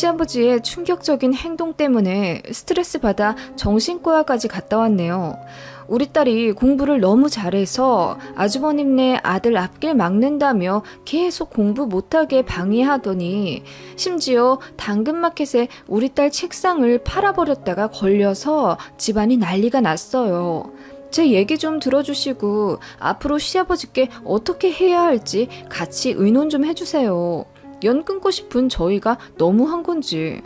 시아버지의 충격적인 행동 때문에 스트레스 받아 정신과까지 갔다 왔네요. 우리 딸이 공부를 너무 잘해서 아주버님네 아들 앞길 막는다며 계속 공부 못하게 방해하더니 심지어 당근마켓에 우리 딸 책상을 팔아버렸다가 걸려서 집안이 난리가 났어요. 제 얘기 좀 들어주시고 앞으로 시아버지께 어떻게 해야 할지 같이 의논 좀 해주세요. 연 끊고 싶은 저희가 너무한 건지.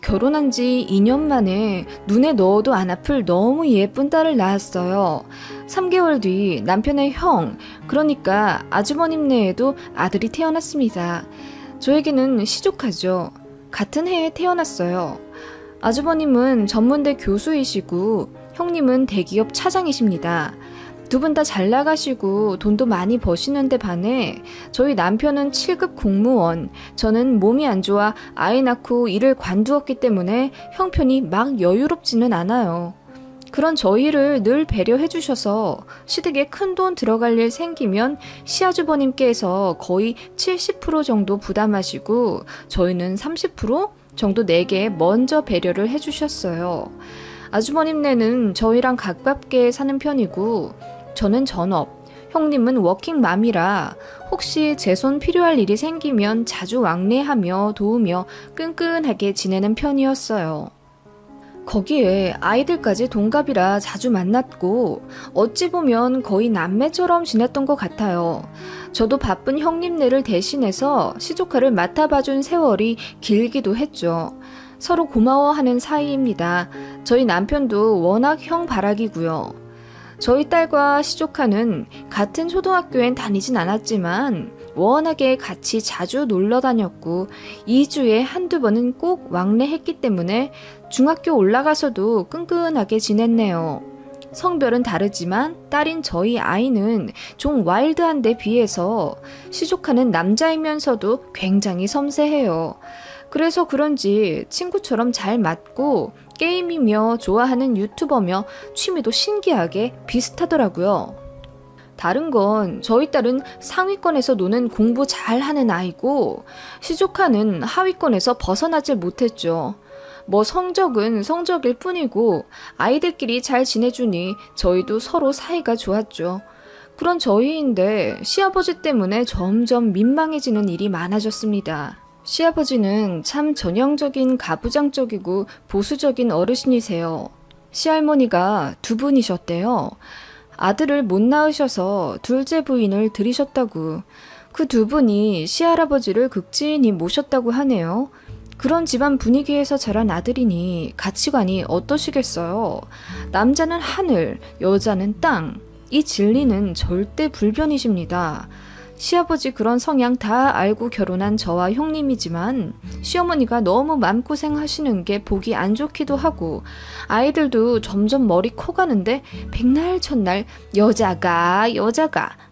결혼한 지 2년 만에 눈에 넣어도 안 아플 너무 예쁜 딸을 낳았어요. 3개월 뒤 남편의 형, 그러니까 아주버님네에도 아들이 태어났습니다. 저에게는 시조카죠. 같은 해에 태어났어요. 아주버님은 전문대 교수이시고 형님은 대기업 차장이십니다. 두 분 다 잘 나가시고 돈도 많이 버시는데 반해 저희 남편은 7급 공무원, 저는 몸이 안 좋아 아이 낳고 일을 관두었기 때문에 형편이 막 여유롭지는 않아요. 그런 저희를 늘 배려해 주셔서 시댁에 큰돈 들어갈 일 생기면 시아주버님께서 거의 70% 정도 부담하시고 저희는 30% 정도 내게 먼저 배려를 해 주셨어요. 아주버님네는 저희랑 가깝게 사는 편이고 저는 전업, 형님은 워킹맘이라 혹시 제 손 필요할 일이 생기면 자주 왕래하며 도우며 끈끈하게 지내는 편이었어요. 거기에 아이들까지 동갑이라 자주 만났고 어찌 보면 거의 남매처럼 지냈던 것 같아요. 저도 바쁜 형님네를 대신해서 시조카를 맡아봐준 세월이 길기도 했죠. 서로 고마워하는 사이입니다. 저희 남편도 워낙 형 바라기고요. 저희 딸과 시조카는 같은 초등학교엔 다니진 않았지만 워낙에 같이 자주 놀러 다녔고 2주에 한두 번은 꼭 왕래했기 때문에 중학교 올라가서도 끈끈하게 지냈네요. 성별은 다르지만 딸인 저희 아이는 좀 와일드한 데 비해서 시조카는 남자이면서도 굉장히 섬세해요. 그래서 그런지 친구처럼 잘 맞고 게임이며 좋아하는 유튜버며 취미도 신기하게 비슷하더라고요. 다른 건 저희 딸은 상위권에서 노는 공부 잘하는 아이고 시조카는 하위권에서 벗어나질 못했죠. 뭐 성적은 성적일 뿐이고 아이들끼리 잘 지내주니 저희도 서로 사이가 좋았죠. 그런 저희인데 시아버지 때문에 점점 민망해지는 일이 많아졌습니다. 시아버지는 참 전형적인 가부장적이고 보수적인 어르신이세요. 시할머니가 두 분이셨대요. 아들을 못 낳으셔서 둘째 부인을 들이셨다고. 그 두 분이 시할아버지를 극진히 모셨다고 하네요. 그런 집안 분위기에서 자란 아들이니 가치관이 어떠시겠어요? 남자는 하늘, 여자는 땅. 이 진리는 절대 불변이십니다. 시아버지 그런 성향 다 알고 결혼한 저와 형님이지만 시어머니가 너무 맘고생 하시는 게 보기 안 좋기도 하고 아이들도 점점 머리 커가는데 백날 첫날 여자가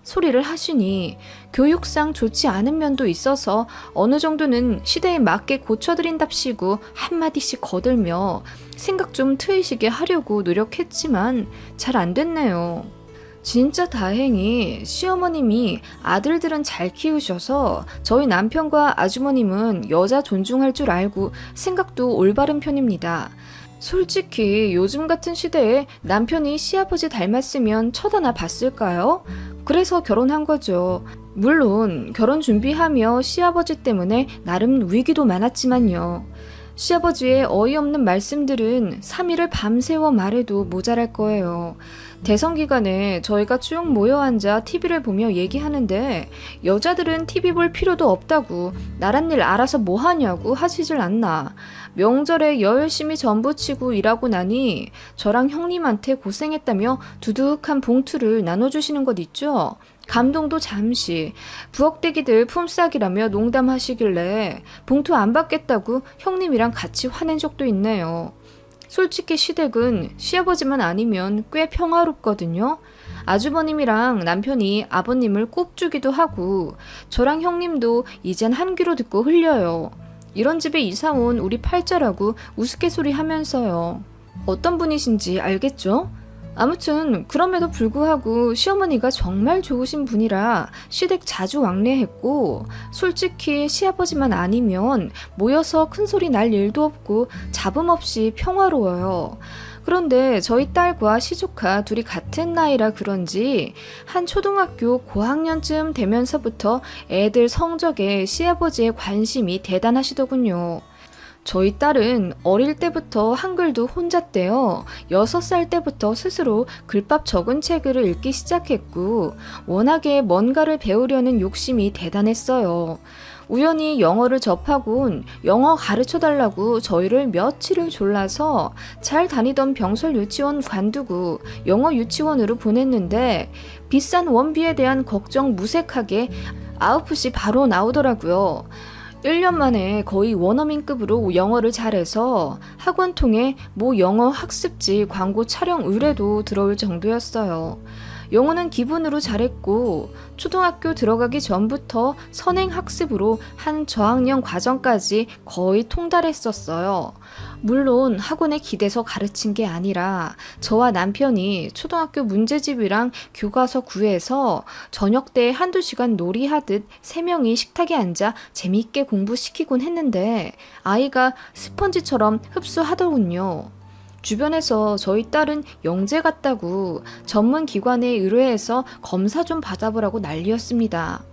소리를 하시니 교육상 좋지 않은 면도 있어서 어느 정도는 시대에 맞게 고쳐드린답시고 한마디씩 거들며 생각 좀 트이시게 하려고 노력했지만 잘 안 됐네요. 진짜 다행히 시어머님이 아들들은 잘 키우셔서 저희 남편과 아주머님은 여자 존중할 줄 알고 생각도 올바른 편입니다. 솔직히 요즘 같은 시대에 남편이 시아버지 닮았으면 쳐다나 봤을까요? 그래서 결혼한 거죠. 물론 결혼 준비하며 시아버지 때문에 나름 위기도 많았지만요. 시아버지의 어이없는 말씀들은 3일을 밤새워 말해도 모자랄 거예요. 대선 기간에 저희가 쭉 모여 앉아 TV를 보며 얘기하는데 여자들은 TV 볼 필요도 없다고 나란 일 알아서 뭐 하냐고 하시질 않나. 명절에 열심히 전부치고 일하고 나니 저랑 형님한테 고생했다며 두둑한 봉투를 나눠주시는 것 있죠. 감동도 잠시 부엌대기들 품삯이라며 농담하시길래 봉투 안 받겠다고 형님이랑 같이 화낸 적도 있네요. 솔직히 시댁은 시아버지만 아니면 꽤 평화롭거든요. 아주버님이랑 남편이 아버님을 꼽주기도 하고 저랑 형님도 이젠 한 귀로 듣고 흘려요. 이런 집에 이사 온 우리 팔자라고 우스갯소리 하면서요. 어떤 분이신지 알겠죠? 아무튼 그럼에도 불구하고 시어머니가 정말 좋으신 분이라 시댁 자주 왕래했고, 솔직히 시아버지만 아니면 모여서 큰소리 날 일도 없고 잡음 없이 평화로워요. 그런데 저희 딸과 시조카 둘이 같은 나이라 그런지 한 초등학교 고학년쯤 되면서부터 애들 성적에 시아버지의 관심이 대단하시더군요. 저희 딸은 어릴 때부터 한글도 혼자 떼어 6살 때부터 스스로 글밥 적은 책을 읽기 시작했고, 워낙에 뭔가를 배우려는 욕심이 대단했어요. 우연히 영어를 접하곤 영어 가르쳐달라고 저희를 며칠을 졸라서 잘 다니던 병설 유치원 관두고 영어 유치원으로 보냈는데, 비싼 원비에 대한 걱정 무색하게 아웃풋이 바로 나오더라고요. 1년 만에 거의 원어민급으로 영어를 잘해서 학원 통해 모 영어 학습지 광고 촬영 의뢰도 들어올 정도였어요. 영어는 기본으로 잘했고, 초등학교 들어가기 전부터 선행학습으로 한 저학년 과정까지 거의 통달했었어요. 물론 학원에 기대서 가르친 게 아니라 저와 남편이 초등학교 문제집이랑 교과서 구해서 저녁 때 한두 시간 놀이하듯 3명이 식탁에 앉아 재미있게 공부시키곤 했는데 아이가 스펀지처럼 흡수하더군요. 주변에서 저희 딸은 영재 같다고 전문 기관에 의뢰해서 검사 좀 받아보라고 난리였습니다.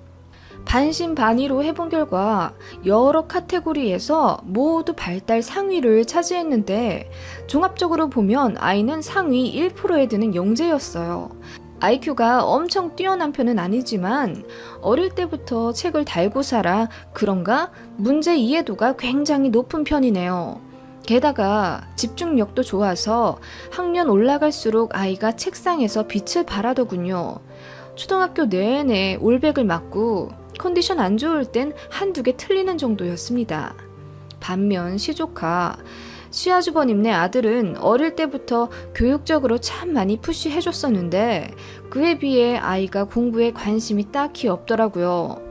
반신반의로 해본 결과 여러 카테고리에서 모두 발달 상위를 차지했는데, 종합적으로 보면 아이는 상위 1%에 드는 영재였어요. IQ가 엄청 뛰어난 편은 아니지만 어릴 때부터 책을 달고 살아 그런가 문제 이해도가 굉장히 높은 편이네요. 게다가 집중력도 좋아서 학년 올라갈수록 아이가 책상에서 빛을 발하더군요. 초등학교 내내 올백을 맞고 컨디션 안 좋을 땐 한두 개 틀리는 정도였습니다. 반면 시조카, 시아주버님네 아들은 어릴 때부터 교육적으로 참 많이 푸시해줬었는데 그에 비해 아이가 공부에 관심이 딱히 없더라고요.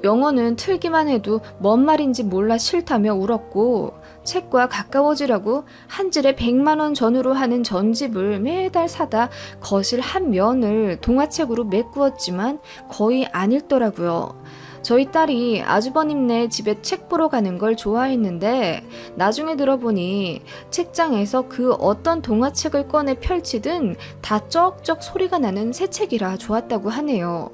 영어는 틀기만 해도 뭔 말인지 몰라 싫다며 울었고, 책과 가까워지라고 한 질에 100만 원 전후로 하는 전집을 매달 사다 거실 한 면을 동화책으로 메꾸었지만 거의 안 읽더라고요. 저희 딸이 아주버님네 집에 책 보러 가는 걸 좋아했는데 나중에 들어보니 책장에서 그 어떤 동화책을 꺼내 펼치든 다 쩍쩍 소리가 나는 새 책이라 좋았다고 하네요.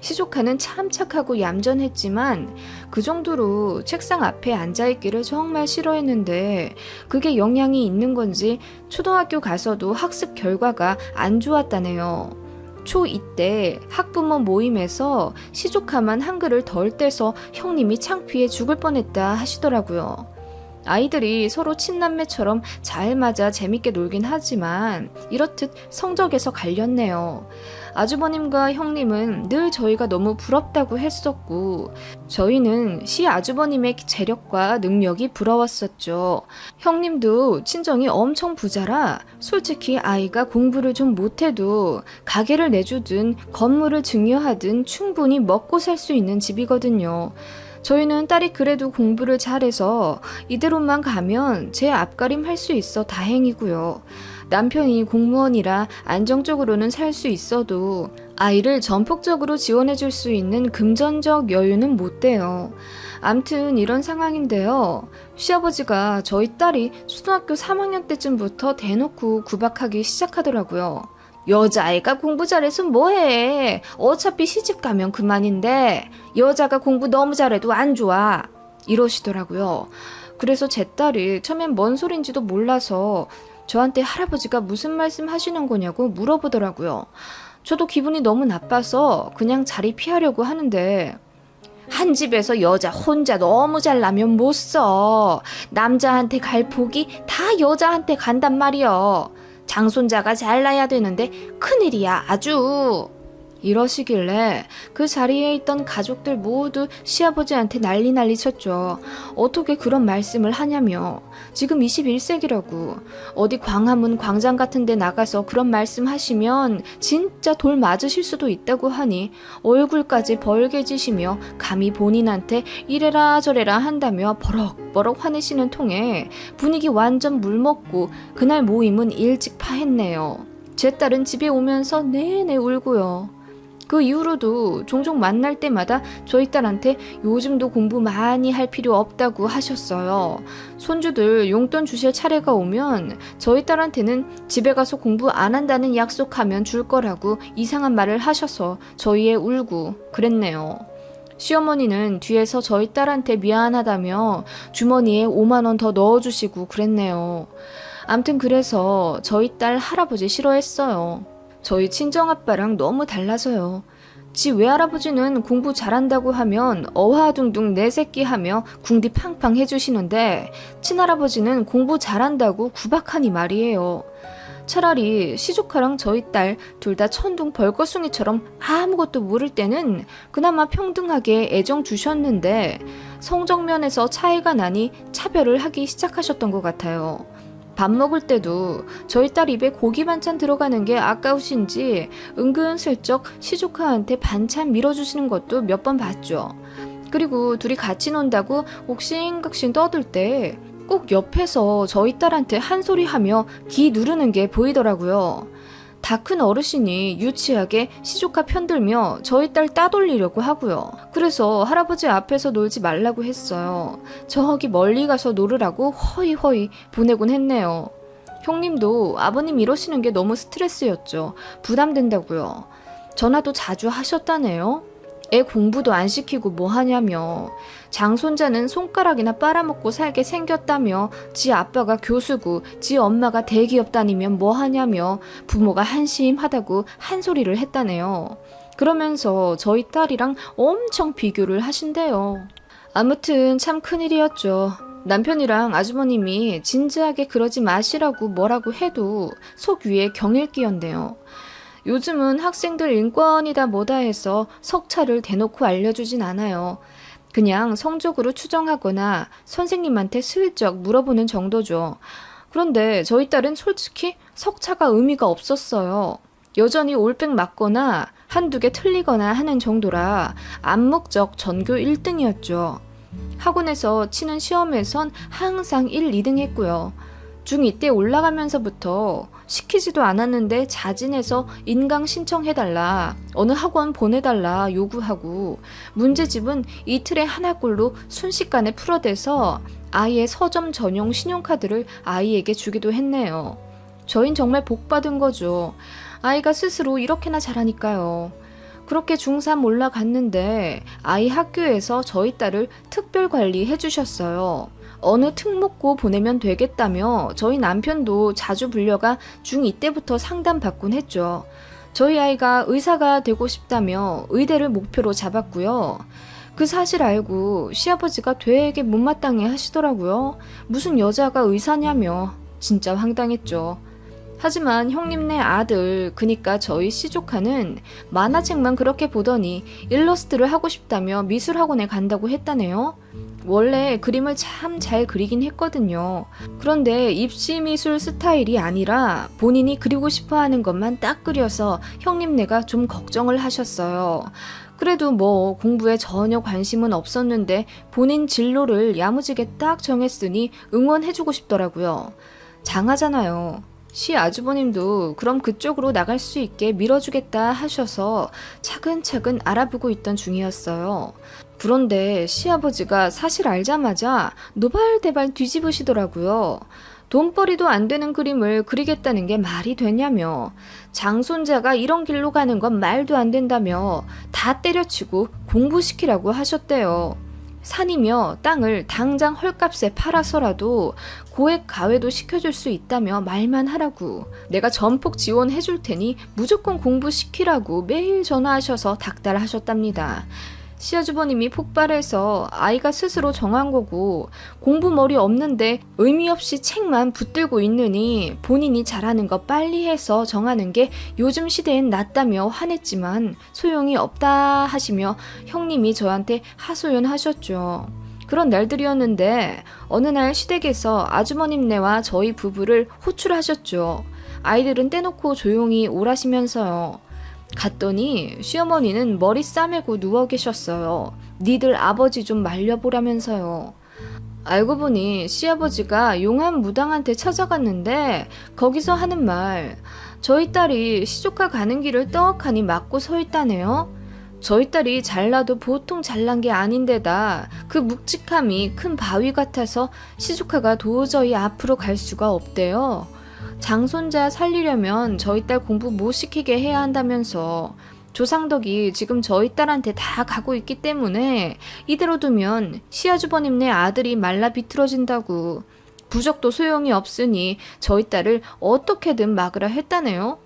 시조카는 참 착하고 얌전했지만 그 정도로 책상 앞에 앉아있기를 정말 싫어했는데 그게 영향이 있는 건지 초등학교 가서도 학습 결과가 안 좋았다네요. 초2 때 학부모 모임에서 시조카만 한글을 덜 떼서 형님이 창피해 죽을 뻔했다 하시더라고요. 아이들이 서로 친남매처럼 잘 맞아 재밌게 놀긴 하지만 이렇듯 성적에서 갈렸네요. 아주버님과 형님은 늘 저희가 너무 부럽다고 했었고 저희는 시 아주버님의 재력과 능력이 부러웠었죠. 형님도 친정이 엄청 부자라 솔직히 아이가 공부를 좀 못해도 가게를 내주든 건물을 증여하든 충분히 먹고 살 수 있는 집이거든요. 저희는 딸이 그래도 공부를 잘해서 이대로만 가면 제 앞가림 할 수 있어 다행이고요. 남편이 공무원이라 안정적으로는 살 수 있어도 아이를 전폭적으로 지원해줄 수 있는 금전적 여유는 못 돼요. 암튼 이런 상황인데요. 시아버지가 저희 딸이 초등학교 3학년 때쯤부터 대놓고 구박하기 시작하더라고요. 여자애가 공부 잘해서 뭐해? 어차피 시집 가면 그만인데 여자가 공부 너무 잘해도 안 좋아. 이러시더라고요. 그래서 제 딸이 처음엔 뭔 소린지도 몰라서 저한테 할아버지가 무슨 말씀 하시는 거냐고 물어보더라고요. 저도 기분이 너무 나빠서 그냥 자리 피하려고 하는데 한 집에서 여자 혼자 너무 잘나면 못 써. 남자한테 갈 복이 다 여자한테 간단 말이여. 장손자가 잘나야 되는데 큰일이야 아주. 이러시길래 그 자리에 있던 가족들 모두 시아버지한테 난리 쳤죠. 어떻게 그런 말씀을 하냐며. 지금 21세기라고. 어디 광화문 광장 같은 데 나가서 그런 말씀 하시면 진짜 돌 맞으실 수도 있다고 하니 얼굴까지 벌개지시며 감히 본인한테 이래라 저래라 한다며 버럭버럭 화내시는 통에 분위기 완전 물먹고 그날 모임은 일찍 파했네요. 제 딸은 집에 오면서 내내 울고요. 그 이후로도 종종 만날 때마다 저희 딸한테 요즘도 공부 많이 할 필요 없다고 하셨어요. 손주들 용돈 주실 차례가 오면 저희 딸한테는 집에 가서 공부 안 한다는 약속하면 줄 거라고 이상한 말을 하셔서 저희 애 울고 그랬네요. 시어머니는 뒤에서 저희 딸한테 미안하다며 주머니에 5만 원 더 넣어주시고 그랬네요. 암튼 그래서 저희 딸 할아버지 싫어했어요. 저희 친정아빠랑 너무 달라서요. 지 외할아버지는 공부 잘한다고 하면 어하둥둥 내 새끼 하며 궁디 팡팡 해주시는데 친할아버지는 공부 잘한다고 구박하니 말이에요. 차라리 시조카랑 저희 딸 둘 다 천둥 벌거숭이처럼 아무것도 모를 때는 그나마 평등하게 애정 주셨는데 성적면에서 차이가 나니 차별을 하기 시작하셨던 것 같아요. 밥 먹을 때도 저희 딸 입에 고기 반찬 들어가는 게 아까우신지 은근슬쩍 시조카한테 반찬 밀어주시는 것도 몇 번 봤죠. 그리고 둘이 같이 논다고 옥신각신 떠들 때 꼭 옆에서 저희 딸한테 한 소리 하며 귀 누르는 게 보이더라고요. 다 큰 어르신이 유치하게 시조카 편들며 저희 딸 따돌리려고 하고요. 그래서 할아버지 앞에서 놀지 말라고 했어요. 저기 멀리 가서 놀으라고 허이허이 보내곤 했네요. 형님도 아버님 이러시는 게 너무 스트레스였죠. 부담된다고요. 전화도 자주 하셨다네요. 애 공부도 안 시키고 뭐 하냐며. 장손자는 손가락이나 빨아먹고 살게 생겼다며 지 아빠가 교수고 지 엄마가 대기업 다니면 뭐 하냐며 부모가 한심하다고 한 소리를 했다네요. 그러면서 저희 딸이랑 엄청 비교를 하신대요. 아무튼 참 큰일이었죠. 남편이랑 아주버님이 진지하게 그러지 마시라고 뭐라고 해도 속 위에 경일 끼었네요. 요즘은 학생들 인권이다 뭐다 해서 석차를 대놓고 알려주진 않아요. 그냥 성적으로 추정하거나 선생님한테 슬쩍 물어보는 정도죠. 그런데 저희 딸은 솔직히 석차가 의미가 없었어요. 여전히 올백 맞거나 한두 개 틀리거나 하는 정도라 암묵적 전교 1등이었죠. 학원에서 치는 시험에선 항상 1, 2등 했고요. 중2 때 올라가면서부터 시키지도 않았는데 자진해서 인강 신청해달라, 어느 학원 보내달라 요구하고 문제집은 이틀에 하나꼴로 순식간에 풀어대서 아이의 서점 전용 신용카드를 아이에게 주기도 했네요. 저흰 정말 복받은 거죠. 아이가 스스로 이렇게나 잘하니까요. 그렇게 중3 올라갔는데 아이 학교에서 저희 딸을 특별 관리해 주셨어요. 어느 특목고 보내면 되겠다며 저희 남편도 자주 불려가 중2 때부터 상담받곤 했죠. 저희 아이가 의사가 되고 싶다며 의대를 목표로 잡았고요. 그 사실 알고 시아버지가 되게 못마땅해 하시더라고요. 무슨 여자가 의사냐며. 진짜 황당했죠. 하지만 형님네 아들, 그니까 저희 시조카는 만화책만 그렇게 보더니 일러스트를 하고 싶다며 미술학원에 간다고 했다네요. 원래 그림을 참 잘 그리긴 했거든요. 그런데 입시 미술 스타일이 아니라 본인이 그리고 싶어 하는 것만 딱 그려서 형님네가 좀 걱정을 하셨어요. 그래도 뭐 공부에 전혀 관심은 없었는데 본인 진로를 야무지게 딱 정했으니 응원해주고 싶더라고요. 장하잖아요. 시 아주버님도 그럼 그쪽으로 나갈 수 있게 밀어주겠다 하셔서 차근차근 알아보고 있던 중이었어요. 그런데 시아버지가 사실 알자마자 노발대발 뒤집으시더라고요. 돈벌이도 안 되는 그림을 그리겠다는 게 말이 되냐며, 장손자가 이런 길로 가는 건 말도 안 된다며 다 때려치고 공부시키라고 하셨대요. 산이며 땅을 당장 헐값에 팔아서라도 고액 가외도 시켜줄 수 있다며 말만 하라고, 내가 전폭 지원해줄 테니 무조건 공부시키라고 매일 전화하셔서 닥달하셨답니다. 시아주버님이 폭발해서 아이가 스스로 정한 거고 공부 머리 없는데 의미 없이 책만 붙들고 있느니 본인이 잘하는 거 빨리 해서 정하는 게 요즘 시대엔 낫다며 화냈지만 소용이 없다 하시며 형님이 저한테 하소연하셨죠. 그런 날들이었는데 어느 날 시댁에서 아주머님네와 저희 부부를 호출하셨죠. 아이들은 떼놓고 조용히 오라시면서요. 갔더니 시어머니는 머리 싸매고 누워 계셨어요. 니들 아버지 좀 말려보라면서요. 알고 보니 시아버지가 용한 무당한테 찾아갔는데 거기서 하는 말, 저희 딸이 시조카 가는 길을 떡하니 막고 서 있다네요. 저희 딸이 잘나도 보통 잘난 게 아닌데다 그 묵직함이 큰 바위 같아서 시조카가 도저히 앞으로 갈 수가 없대요. 장손자 살리려면 저희 딸 공부 못 시키게 해야 한다면서 조상덕이 지금 저희 딸한테 다 가고 있기 때문에 이대로 두면 시아주버님네 아들이 말라 비틀어진다고 부적도 소용이 없으니 저희 딸을 어떻게든 막으라 했다네요.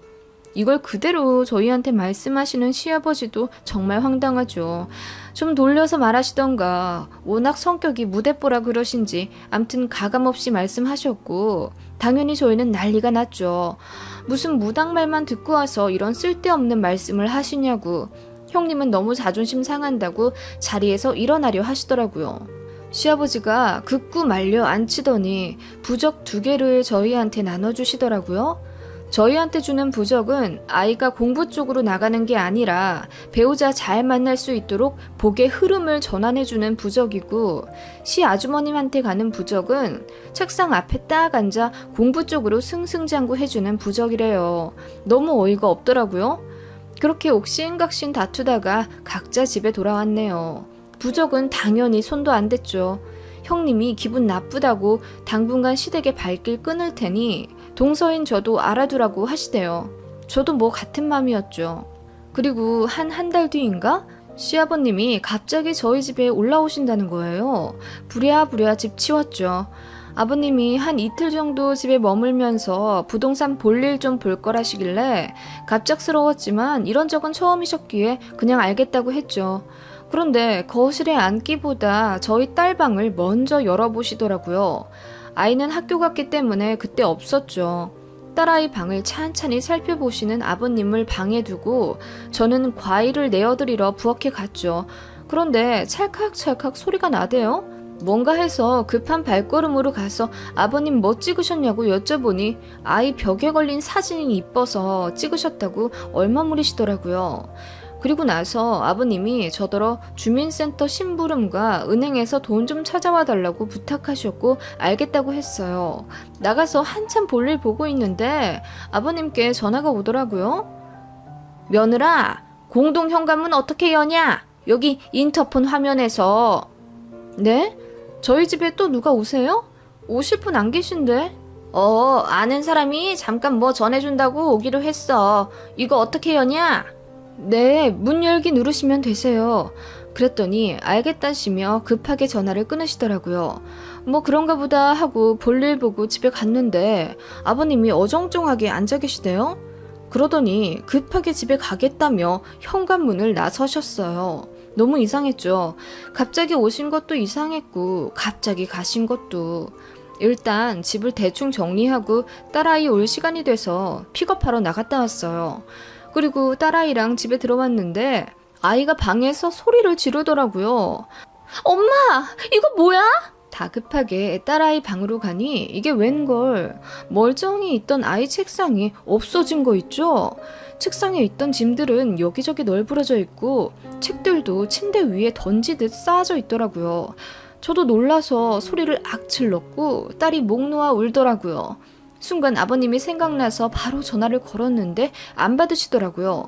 이걸 그대로 저희한테 말씀하시는 시아버지도 정말 황당하죠. 좀 돌려서 말하시던가 워낙 성격이 무대뽀라 그러신지 암튼 가감없이 말씀하셨고 당연히 저희는 난리가 났죠. 무슨 무당 말만 듣고 와서 이런 쓸데없는 말씀을 하시냐고. 형님은 너무 자존심 상한다고 자리에서 일어나려 하시더라고요. 시아버지가 극구 말려 앉히더니 부적 2개를 저희한테 나눠주시더라고요. 저희한테 주는 부적은 아이가 공부 쪽으로 나가는 게 아니라 배우자 잘 만날 수 있도록 복의 흐름을 전환해주는 부적이고, 시 아주머님한테 가는 부적은 책상 앞에 딱 앉아 공부 쪽으로 승승장구 해주는 부적이래요. 너무 어이가 없더라고요. 그렇게 옥신각신 다투다가 각자 집에 돌아왔네요. 부적은 당연히 손도 안 댔죠. 형님이 기분 나쁘다고 당분간 시댁에 발길 끊을 테니 동서인 저도 알아두라고 하시대요. 저도 뭐 같은 맘이었죠. 그리고 한 달 뒤인가? 시아버님이 갑자기 저희 집에 올라오신다는 거예요. 부랴부랴 집 치웠죠. 아버님이 한 이틀 정도 집에 머물면서 부동산 볼일 좀 볼 거라시길래 갑작스러웠지만 이런 적은 처음이셨기에 그냥 알겠다고 했죠. 그런데 거실에 앉기보다 저희 딸 방을 먼저 열어보시더라고요. 아이는 학교 갔기 때문에 그때 없었죠. 딸아이 방을 찬찬히 살펴보시는 아버님을 방에 두고 저는 과일을 내어드리러 부엌에 갔죠. 그런데 찰칵찰칵 소리가 나대요. 뭔가 해서 급한 발걸음으로 가서 아버님 뭐 찍으셨냐고 여쭤보니 아이 벽에 걸린 사진이 이뻐서 찍으셨다고 얼마물이시더라고요. 그리고 나서 아버님이 저더러 주민센터 심부름과 은행에서 돈 좀 찾아와 달라고 부탁하셨고 알겠다고 했어요. 나가서 한참 볼일 보고 있는데 아버님께 전화가 오더라고요. 며느라, 공동현관문 어떻게 여냐? 여기 인터폰 화면에서. 네? 저희 집에 또 누가 오세요? 오실 분 안 계신데? 아는 사람이 잠깐 뭐 전해준다고 오기로 했어. 이거 어떻게 여냐? 네, 문 열기 누르시면 되세요. 그랬더니 알겠다시며 급하게 전화를 끊으시더라고요. 뭐 그런가 보다 하고 볼일 보고 집에 갔는데 아버님이 어정쩡하게 앉아 계시대요. 그러더니 급하게 집에 가겠다며 현관문을 나서셨어요. 너무 이상했죠. 갑자기 오신 것도 이상했고 갑자기 가신 것도. 일단 집을 대충 정리하고 딸아이 올 시간이 돼서 픽업하러 나갔다 왔어요. 그리고 딸아이랑 집에 들어왔는데 아이가 방에서 소리를 지르더라고요. 엄마, 이거 뭐야? 다급하게 딸아이 방으로 가니 이게 웬걸. 멀쩡히 있던 아이 책상이 없어진 거 있죠? 책상에 있던 짐들은 여기저기 널브러져 있고 책들도 침대 위에 던지듯 쌓아져 있더라고요. 저도 놀라서 소리를 악질렀고 딸이 목 놓아 울더라고요. 순간 아버님이 생각나서 바로 전화를 걸었는데 안 받으시더라고요.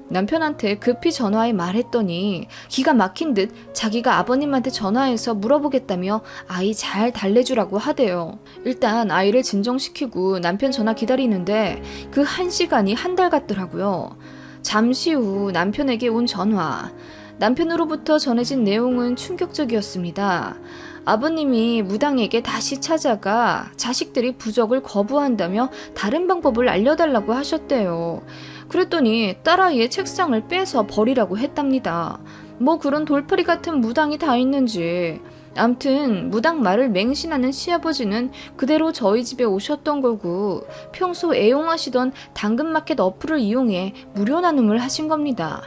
남편한테 급히 전화해 말했더니 기가 막힌 듯 자기가 아버님한테 전화해서 물어보겠다며 아이 잘 달래주라고 하대요. 일단 아이를 진정시키고 남편 전화 기다리는데 그 1시간이 한 달 같더라고요. 잠시 후 남편에게 온 전화. 남편으로부터 전해진 내용은 충격적이었습니다. 아버님이 무당에게 다시 찾아가 자식들이 부적을 거부한다며 다른 방법을 알려달라고 하셨대요. 그랬더니 딸아이의 책상을 빼서 버리라고 했답니다. 뭐 그런 돌팔이 같은 무당이 다 있는지. 암튼 무당 말을 맹신하는 시아버지는 그대로 저희 집에 오셨던 거고 평소 애용하시던 당근마켓 어플을 이용해 무료 나눔을 하신 겁니다.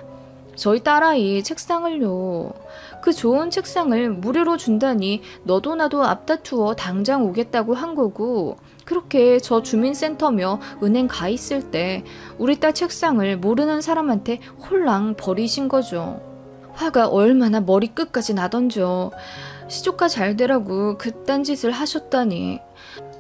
저희 딸아이 책상을요. 그 좋은 책상을 무료로 준다니 너도 나도 앞다투어 당장 오겠다고 한 거고 그렇게 저 주민센터며 은행 가 있을 때 우리 딸 책상을 모르는 사람한테 홀랑 버리신 거죠. 화가 얼마나 머리끝까지 나던죠. 시조카 잘 되라고 그딴 짓을 하셨다니.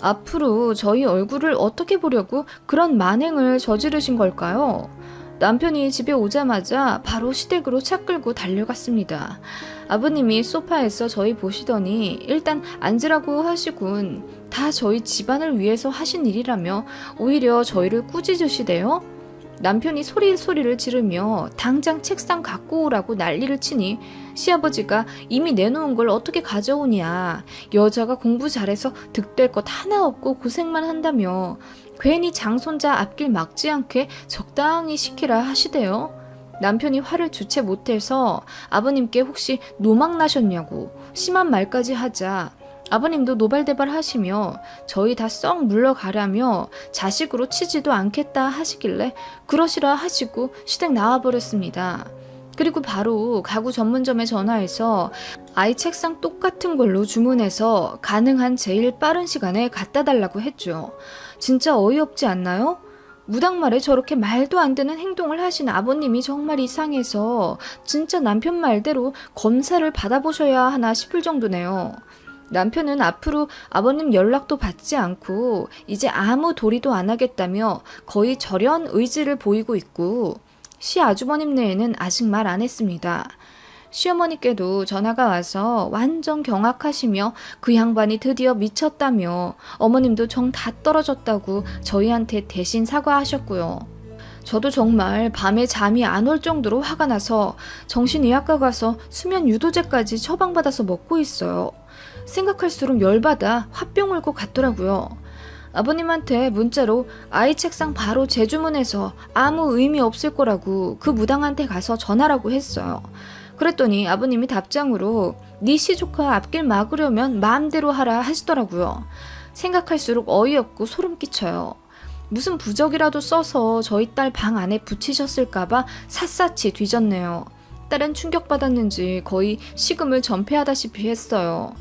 앞으로 저희 얼굴을 어떻게 보려고 그런 만행을 저지르신 걸까요? 남편이 집에 오자마자 바로 시댁으로 차 끌고 달려갔습니다. 아버님이 소파에서 저희 보시더니 일단 앉으라고 하시군. 다 저희 집안을 위해서 하신 일이라며 오히려 저희를 꾸짖으시대요. 남편이 소리를 지르며 당장 책상 갖고 오라고 난리를 치니 시아버지가 이미 내놓은 걸 어떻게 가져오냐. 여자가 공부 잘해서 득될 것 하나 없고 고생만 한다며 괜히 장손자 앞길 막지 않게 적당히 시키라 하시대요. 남편이 화를 주체 못해서 아버님께 혹시 노망 나셨냐고 심한 말까지 하자 아버님도 노발대발 하시며 저희 다 썩 물러가라며 자식으로 치지도 않겠다 하시길래 그러시라 하시고 시댁 나와버렸습니다. 그리고 바로 가구 전문점에 전화해서 아이 책상 똑같은 걸로 주문해서 가능한 제일 빠른 시간에 갖다 달라고 했죠. 진짜 어이없지 않나요? 무당말에 저렇게 말도 안 되는 행동을 하신 아버님이 정말 이상해서 진짜 남편 말대로 검사를 받아보셔야 하나 싶을 정도네요. 남편은 앞으로 아버님 연락도 받지 않고 이제 아무 도리도 안 하겠다며 거의 절연 의지를 보이고 있고 시아주버님네에는 아직 말 안 했습니다. 시어머니께도 전화가 와서 완전 경악하시며 그 양반이 드디어 미쳤다며 어머님도 정 다 떨어졌다고 저희한테 대신 사과하셨고요. 저도 정말 밤에 잠이 안 올 정도로 화가 나서 정신의학과 가서 수면 유도제까지 처방받아서 먹고 있어요. 생각할수록 열받아 화병 올 것 같더라고요. 아버님한테 문자로 아이 책상 바로 재주문해서 아무 의미 없을 거라고 그 무당한테 가서 전하라고 했어요. 그랬더니 아버님이 답장으로 네 시조카 앞길 막으려면 마음대로 하라 하시더라고요. 생각할수록 어이없고 소름 끼쳐요. 무슨 부적이라도 써서 저희 딸 방 안에 붙이셨을까봐 샅샅이 뒤졌네요. 딸은 충격받았는지 거의 식음을 전폐하다시피 했어요.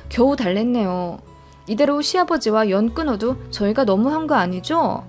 겨우 달랬네요. 이대로 시아버지와 연 끊어도 저희가 너무한 거 아니죠?